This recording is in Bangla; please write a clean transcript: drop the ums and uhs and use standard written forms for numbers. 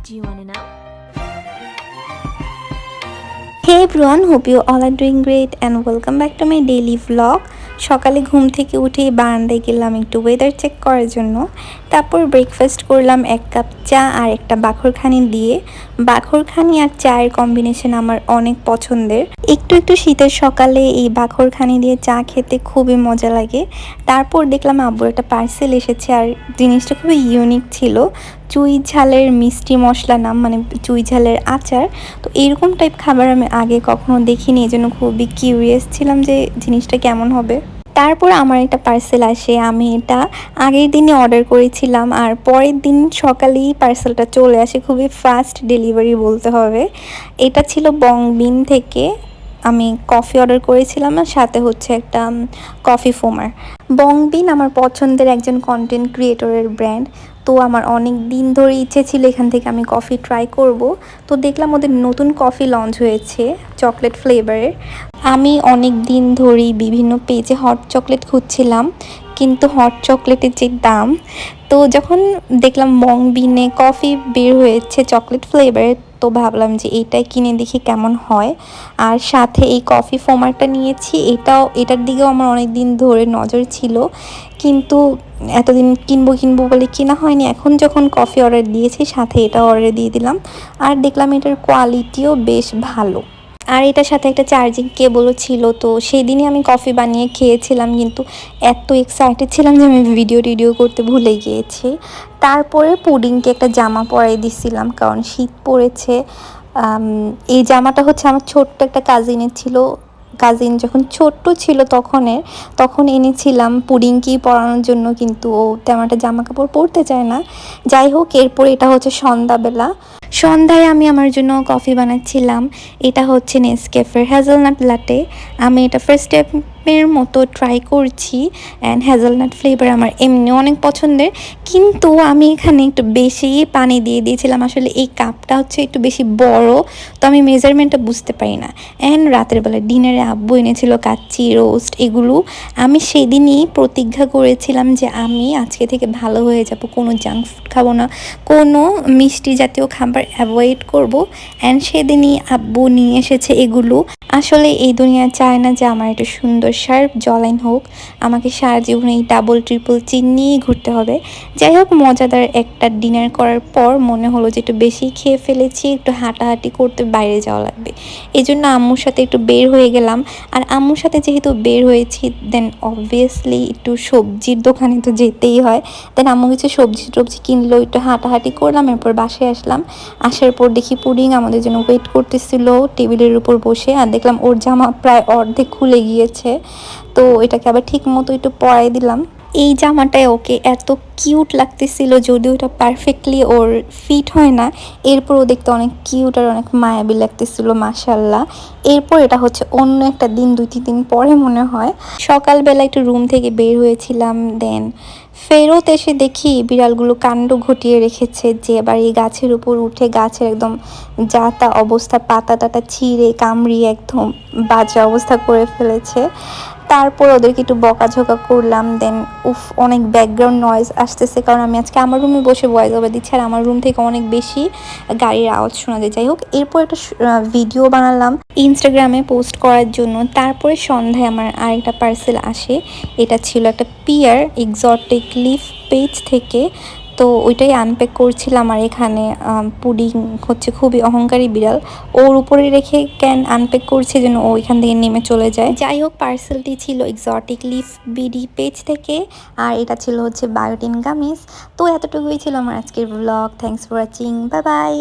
Do you want to know? Hey everyone, hope you all are doing great and welcome back to my daily vlog. সকালে ঘুম থেকে উঠে বারান্দায় গেলাম একটু ওয়েদার চেক করার জন্য। তারপর ব্রেকফাস্ট করলাম 1 কাপ চা আর একটা বাখরখানি দিয়ে। বাখরখানি আর চায়ের কম্বিনেশন আমার অনেক পছন্দের। একটু শীতের সকালে এই বাখরখানি দিয়ে চা খেতে খুবই মজা লাগে। তারপর দেখলাম আব্বুর একটা পার্সেল এসেছে আর জিনিসটা খুবই ইউনিক ছিল। চুই ঝালের মিষ্টি মশলা নাম, মানে চুই ঝালের আচার। তো এরকম টাইপ খাবার আমি আগে কখনো দেখিনি, এজন্য খুবই কিউরিয়াস ছিলাম যে জিনিসটা কেমন হবে। তারপর আমার একটা পার্সেল আসে, আমি এটা আগের দিনে অর্ডার করেছিলাম আর পরের দিন সকালেই পার্সেলটা চলে আসে, খুবই ফাস্ট ডেলিভারি বলতে হবে। এটা ছিল বংবিন থেকে, আমি কফি অর্ডার করেছিলাম আর সাথে হচ্ছে একটা কফি ফোমার। বংবিন আমার পছন্দের একজন কন্টেন্ট ক্রিয়েটরের ব্র্যান্ড, তো আমার অনেক দিন ধরে ইচ্ছে ছিল এখান থেকে আমি কফি ট্রাই করব। তো দেখলাম ওদের নতুন কফি লঞ্চ হয়েছে চকলেট ফ্লেভারের। আমি অনেক দিন ধরেই বিভিন্ন পেজে হট চকলেট খুঁজছিলাম, কিন্তু হট চকলেটের যে দাম, তো যখন দেখলাম বংবিনে কফি বের হয়েছে চকলেট ফ্লেভারের, তো ভাবলাম যে এইটাই কিনে দেখি কেমন হয়। আর সাথে এই কফি ফোমারটা নিয়েছি, এটার দিকেও আমার অনেক দিন ধরে নজর ছিল, কিন্তু এতদিন কিনবো বলে কেনা হয়নি। এখন যখন কফি অর্ডার দিয়েছি সাথে এটা অর্ডার দিয়ে দিলাম, আর দেখলাম এটার কোয়ালিটিও বেশ ভালো। আর এটার সাথে একটা চার্জিং কেবলও ছিল। তো সেই দিনই আমি কফি বানিয়ে খেয়েছিলাম, কিন্তু এত এক্সাইটেড ছিলাম যে আমি ভিডিও করতে ভুলে গিয়েছি। তারপরে পুডিংকে একটা জামা পরাই দিছিলাম, কারণ শীত পড়েছে। এই জামাটা হচ্ছে আমার ছোট্ট একটা কাজিনের ছিল, কাজিন যখন ছোট্ট ছিল তখন এনেছিলাম পুডিংকেই পরানোর জন্য, কিন্তু ও তেমন একটা জামা কাপড় পরতে চায় না। যাই হোক, এরপর এটা হচ্ছে সন্ধ্যায় আমি আমার জন্য কফি বানাচ্ছিলাম। এটা হচ্ছে নেসক্যাফের হ্যাজেলনাট লাটে। আমি এটা ফার্স্ট টাইমের মতো ট্রাই করছি, অ্যান্ড হ্যাজেলনাট ফ্লেভার আমার এমনি অনেক পছন্দের, কিন্তু আমি এখানে একটু বেশি পানি দিয়ে দিয়েছিলাম। আসলে এই কাপটা হচ্ছে একটু বেশি বড়, তো আমি মেজারমেন্টটা বুঝতে পারি না। অ্যান্ড রাতের বেলা ডিনারে আব্বু এনেছিল কাচ্চি রোস্ট, এগুলো আমি সেদিনই প্রতিজ্ঞা করেছিলাম যে আমি আজকে থেকে ভালো হয়ে যাব, কোনো জাঙ্ক ফুড খাবো না, কোনো মিষ্টি জাতীয় খাবার অ্যাভয়েড করব। অ্যান্ড সেদিনই আব্বু নিয়ে এসেছে এগুলো। আসলে এই দুনিয়া চায় না যে আমার একটা সুন্দর শার্প জলাইন হোক, আমাকে সারা জীবনে এই ডাবল ট্রিপল চিন নিয়েই ঘুরতে হবে। যাই হোক, মজাদার একটা ডিনার করার পর মনে হলো যে একটু বেশি খেয়ে ফেলেছি, একটু হাঁটাহাঁটি করতে বাইরে যাওয়া লাগবে। এই জন্য আম্মুর সাথে একটু বের হয়ে গেলাম। আর আম্মুর সাথে যেহেতু বের হয়েছি, দেন অবভিয়াসলি একটু সবজির দোকানে তো যেতেই হয়। দেন আম্মু কিছু সবজি টবজি কিনলো, একটু হাঁটাহাঁটি করলাম, এরপর বাসায় আসলাম। আসার পর দেখি পুডিং আমাদের জন্য ওয়েট করতেছিল টেবিলের উপর বসে, আর দেখলাম ওর জামা প্রায় অর্ধেক খুলে গিয়েছে। তো এটাকে আবার ঠিক মতো একটু পরাই দিলাম। এই জামাটায় ওকে এত কিউট লাগতেছিল, যদিও এটা পারফেক্টলি ওর ফিট হয় না, এরপরও দেখতে অনেক কিউট আর অনেক মায়াবী লাগতেছিল, মাশাল্লাহ। এরপর এটা হচ্ছে অন্য একটা দিন, 2-3 দিন পরে মনে হয়, সকালবেলা একটু রুম থেকে বের হয়েছিলাম। দেন ফেরত এসে দেখি বিড়ালগুলো কাণ্ড ঘটিয়ে রেখেছে, যে এবার এই গাছের উপর উঠে গাছের একদম যা তা অবস্থা, পাতা টাতা ছিঁড়ে কামড়িয়ে একদম বাজে অবস্থা করে ফেলেছে। তারপর ওদেরকে একটু বকাঝকা করলাম। দেন অনেক ব্যাকগ্রাউন্ড নয়েজ আসতেছে, কারণ আমি আজকে আমার রুমে বসে ভয়েস ওভার দিচ্ছি, আর আমার রুম থেকে অনেক বেশি গাড়ির আওয়াজ শোনা যায়। যাই হোক, এরপর একটা ভিডিও বানালাম ইনস্টাগ্রামে পোস্ট করার জন্য। তারপরে সন্ধ্যায় আমার আরেকটা পার্সেল আসে, এটা ছিল একটা পিয়ার এক্সোটিক লিফ পেজ থেকে। তো ওইটাই আনপ্যাক করছিলাম। আর এখানে পুডিং হচ্ছে খুবই অহংকারী বিড়াল, ওর উপরে রেখে আনপ্যাক করছে যেন ও এখান থেকে নেমে চলে যায়। যাই হোক, পার্সেলটি ছিল এক্সোটিক লিফ বিডি পেজ থেকে, আর এটা ছিল হচ্ছে বায়োটিন গামিস। তো এতটুকুই ছিল আমার আজকের blog. Thanks for watching, bye bye.